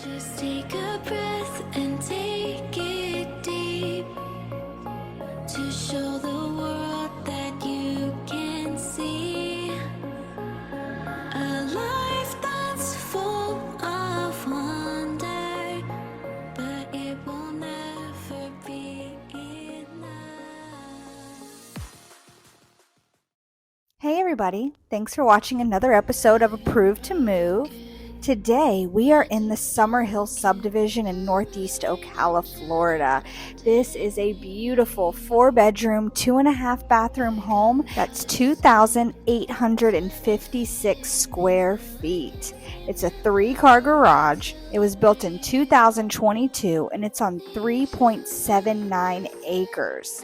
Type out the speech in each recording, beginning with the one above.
Just take a breath and take it deep to show the world that you can see a life that's full of wonder, but it will never be enough. Hey everybody, thanks for watching another episode of Approved to Move. Today we are in the Summerhill subdivision in northeast Ocala, Florida. This is a beautiful 4-bedroom, 2.5 bathroom home that's 2,856 square feet. It's a 3-car garage. It was built in 2022 and it's on 3.79 acres.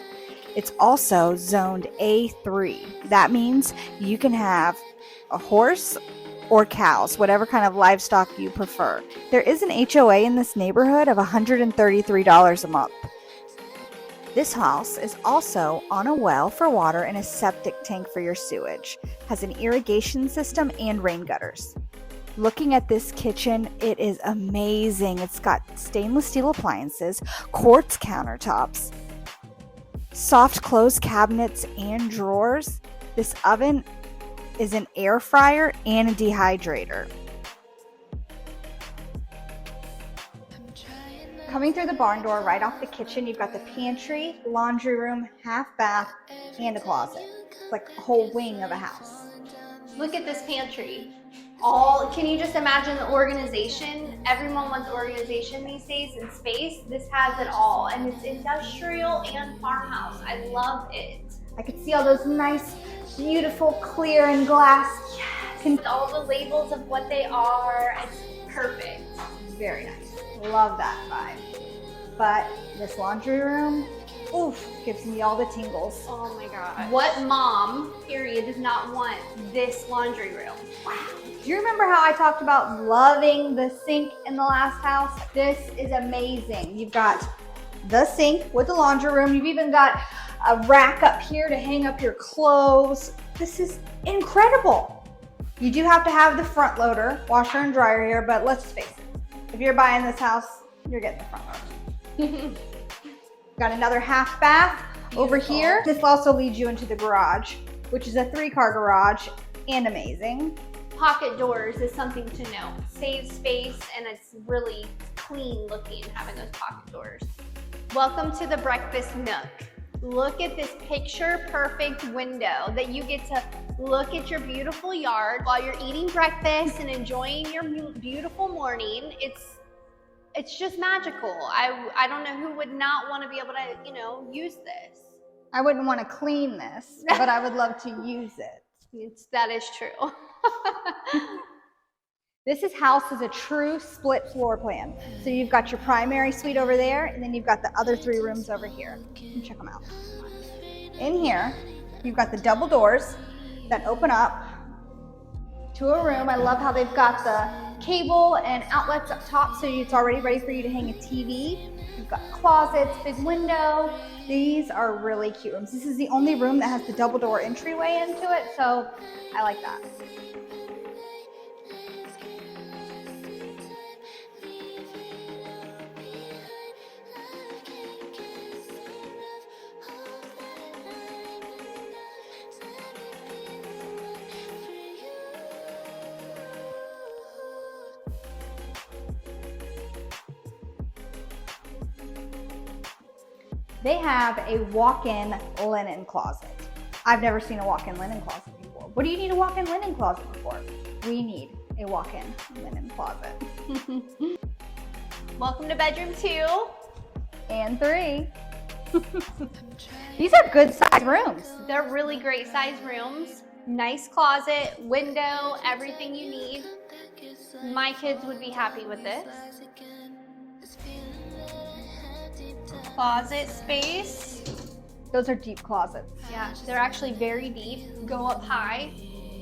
It's also zoned A3. That means you can have a horse or cows, whatever kind of livestock you prefer. There is an HOA in this neighborhood of $133 a month. This house is also on a well for water and a septic tank for your sewage. Has an irrigation system and rain gutters. Looking at this kitchen, it is amazing. It's got stainless steel appliances, quartz countertops, soft close cabinets and drawers. This oven is an air fryer and a dehydrator. Coming through the barn door right off the kitchen, you've got the pantry, laundry room, half bath, and a closet. It's like a whole wing of a house. Look at this pantry. Can you just imagine the organization? Everyone wants organization these days and space. This has it all, and it's industrial and farmhouse. I love it. I could see all those nice, beautiful, clear and glass. And all the labels of what they are. It's perfect. Very nice. Love that vibe. But this laundry room, oof, gives me all the tingles. Oh my God. What mom, period, does not want this laundry room? Wow. Do you remember how I talked about loving the sink in the last house? This is amazing. You've got the sink with the laundry room. You've even got a rack up here to hang up your clothes. This is incredible. You do have to have the front loader, washer and dryer here, but let's face it, if you're buying this house, you're getting the front loader. Got another half bath over here. This also leads you into the garage, which is a 3-car garage and amazing. Pocket doors is something to note. Saves space and it's really clean looking having those pocket doors. Welcome to the breakfast nook. Look at this picture perfect window that you get to look at your beautiful yard while you're eating breakfast and enjoying your beautiful morning. It's just magical. I don't know who would not want to be able to, use this. I wouldn't want to clean this, but I would love to use it. That is true. This house is a true split floor plan. So you've got your primary suite over there, and then you've got the other 3 rooms over here. You can check them out. In here, you've got the double doors that open up to a room. I love how they've got the cable and outlets up top, so it's already ready for you to hang a TV. You've got closets, big window. These are really cute rooms. This is the only room that has the double door entryway into it, so I like that. They have a walk-in linen closet. I've never seen a walk-in linen closet before. What do you need a walk-in linen closet for? We need a walk-in linen closet. Welcome to bedroom 2. And 3. These are good size rooms. They're really great size rooms. Nice closet, window, everything you need. My kids would be happy with this. Closet space. Those are deep closets. Yeah, they're actually very deep. Go up high.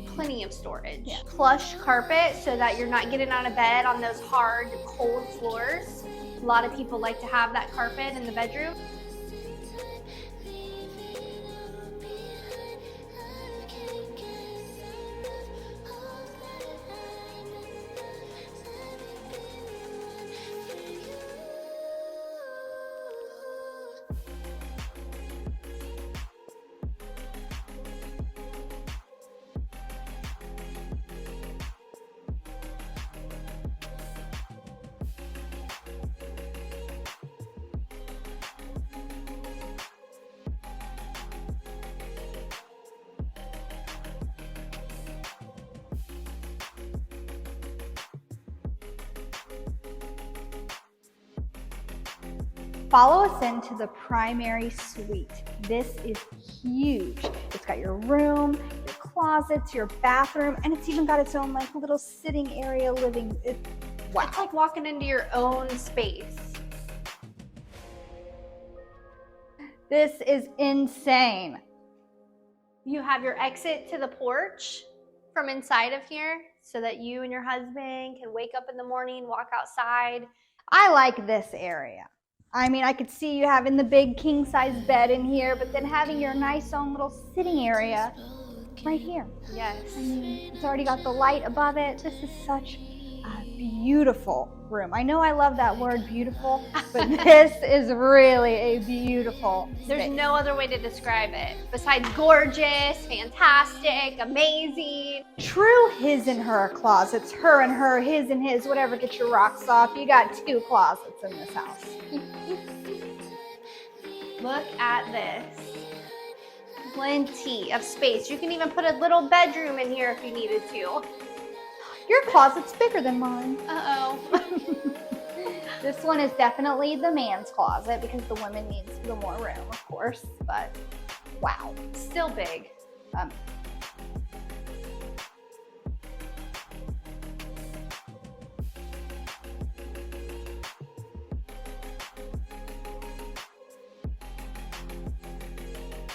Plenty of storage. Yeah. Plush carpet so that you're not getting out of bed on those hard, cold floors. A lot of people like to have that carpet in the bedroom. Follow us into the primary suite. This is huge. It's got your room, your closets, your bathroom, and it's even got its own like little sitting area, living. Wow. It's like walking into your own space. This is insane. You have your exit to the porch from inside of here so that you and your husband can wake up in the morning, walk outside. I like this area. I mean, I could see you having the big king size bed in here, but then having your nice own little sitting area right here. Yes. I mean, it's already got the light above it. This is such a beautiful room. I know I love that word beautiful, but this is really a beautiful There's space. no other way to describe it besides gorgeous, fantastic, amazing. True his and her closets, her and her, his and his, whatever, get your rocks off. You got 2 closets in this house. Look at this. Plenty of space. You can even put a little bedroom in here if you needed to. Your closet's bigger than mine. Uh-oh. This one is definitely the man's closet because the woman needs the more room, of course, but wow. Still big.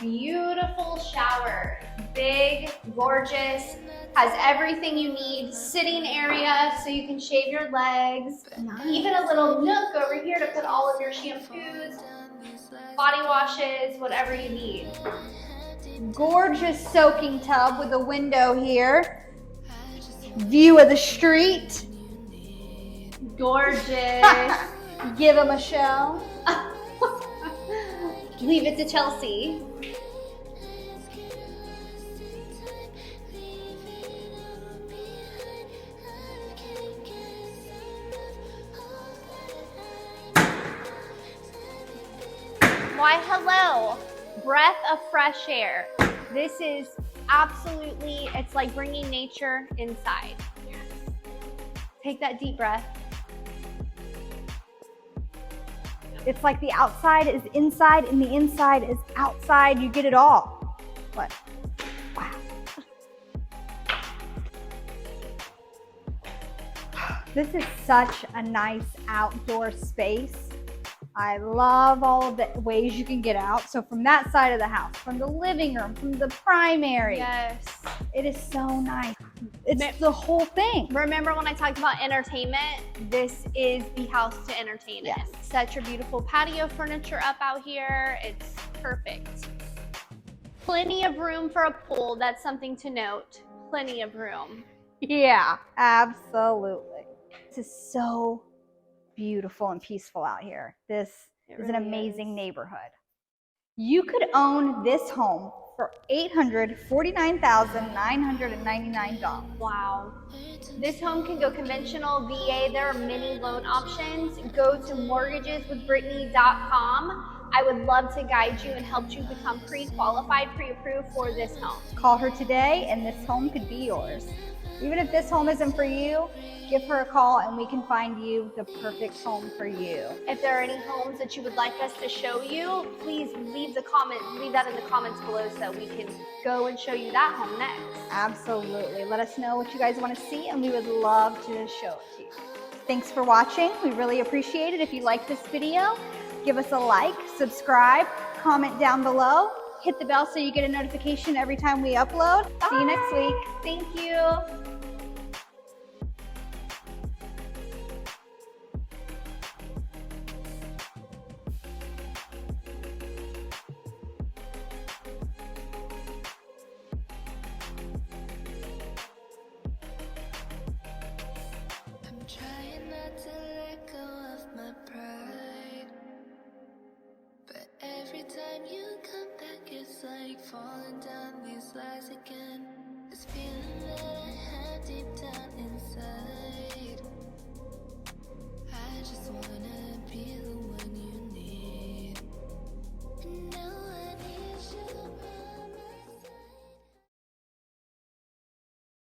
Beautiful shower. Big, gorgeous, has everything you need. Sitting area so you can shave your legs. Nice. Even a little nook over here to put all of your shampoos, body washes, whatever you need. Gorgeous soaking tub with a window here. View of the street. Gorgeous. Give them a show. Leave it to Chelsea. Why, hello. Breath of fresh air. This is absolutely, it's like bringing nature inside. Take that deep breath. It's like the outside is inside and the inside is outside. You get it all. What? Wow. This is such a nice outdoor space. I love all of the ways you can get out. So from that side of the house, from the living room, from the primary. Yes. It is so nice. It's the whole thing. Remember when I talked about entertainment? This is the house to entertain in. Such a beautiful patio furniture up out here. It's perfect. Plenty of room for a pool. That's something to note. Plenty of room. Yeah, absolutely. This is so beautiful and peaceful out here. This is an amazing neighborhood. You could own this home for $849,999. Wow. This home can go conventional, VA. There are many loan options. Go to mortgageswithbrittany.com. I would love to guide you and help you become pre-qualified, pre-approved for this home. Call her today and this home could be yours. Even if this home isn't for you, give her a call and we can find you the perfect home for you. If there are any homes that you would like us to show you, please leave that in the comments below so that we can go and show you that home next. Absolutely. Let us know what you guys want to see and we would love to show it to you. Thanks for watching. We really appreciate it. If you like this video, give us a like, subscribe, comment down below, hit the bell so you get a notification every time we upload. Bye. See you next week. Thank you. Trying not to let go of my pride, but every time you come back it's like falling down these lies again. This feeling that I have deep down inside.